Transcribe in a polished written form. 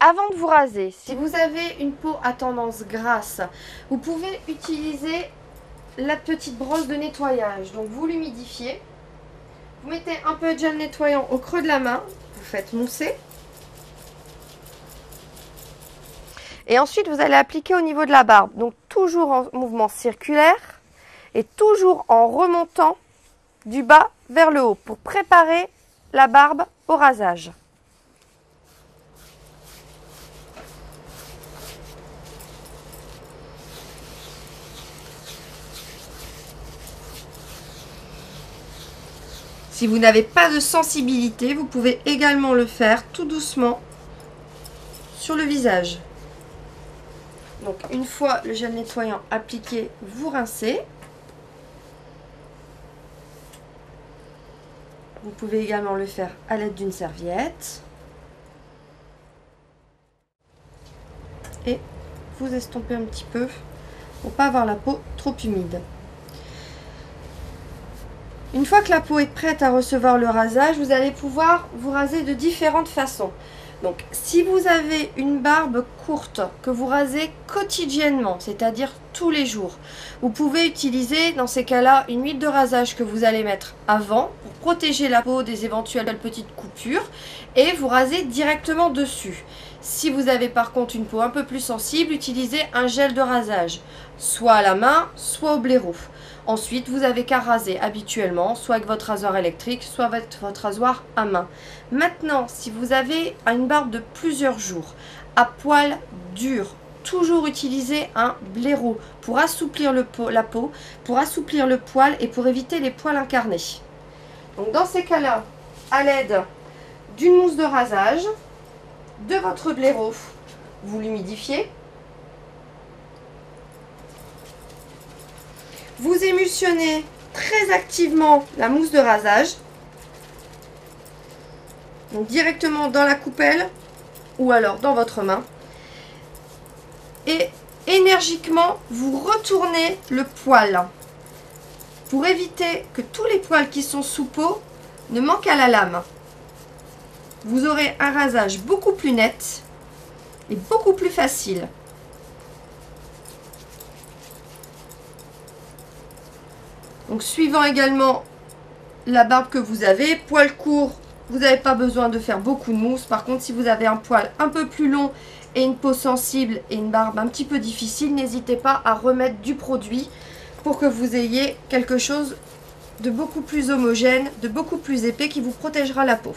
avant de vous raser, si vous avez une peau à tendance grasse, vous pouvez utiliser la petite brosse de nettoyage. Donc vous l'humidifiez, vous mettez un peu de gel nettoyant au creux de la main, vous faites mousser. Et ensuite vous allez appliquer au niveau de la barbe. Donc toujours en mouvement circulaire et toujours en remontant du bas vers le haut pour préparer la barbe au rasage. Si vous n'avez pas de sensibilité, vous pouvez également le faire tout doucement sur le visage. Donc une fois le gel nettoyant appliqué, vous rincez. Vous pouvez également le faire à l'aide d'une serviette. Et vous estompez un petit peu pour ne pas avoir la peau trop humide. Une fois que la peau est prête à recevoir le rasage, vous allez pouvoir vous raser de différentes façons. Donc si vous avez une barbe courte que vous rasez quotidiennement, c'est-à-dire tous les jours, vous pouvez utiliser dans ces cas-là une huile de rasage que vous allez mettre avant pour protéger la peau des éventuelles petites coupures et vous raser directement dessus. Si vous avez par contre une peau un peu plus sensible, utilisez un gel de rasage, soit à la main, soit au blaireau. Ensuite, vous avez qu'à raser habituellement, soit avec votre rasoir électrique, soit avec votre rasoir à main. Maintenant, si vous avez une barbe de plusieurs jours, à poil dur, toujours utiliser un blaireau pour assouplir la peau, pour assouplir le poil et pour éviter les poils incarnés. Donc dans ces cas-là, à l'aide d'une mousse de rasage, de votre blaireau, vous l'humidifiez. Vous émulsionnez très activement la mousse de rasage, donc directement dans la coupelle ou alors dans votre main. Et énergiquement, vous retournez le poil pour éviter que tous les poils qui sont sous peau ne manquent à la lame. Vous aurez un rasage beaucoup plus net et beaucoup plus facile. Donc suivant également la barbe que vous avez, poil court, vous n'avez pas besoin de faire beaucoup de mousse. Par contre, si vous avez un poil un peu plus long et une peau sensible et une barbe un petit peu difficile, n'hésitez pas à remettre du produit pour que vous ayez quelque chose de beaucoup plus homogène, de beaucoup plus épais qui vous protégera la peau.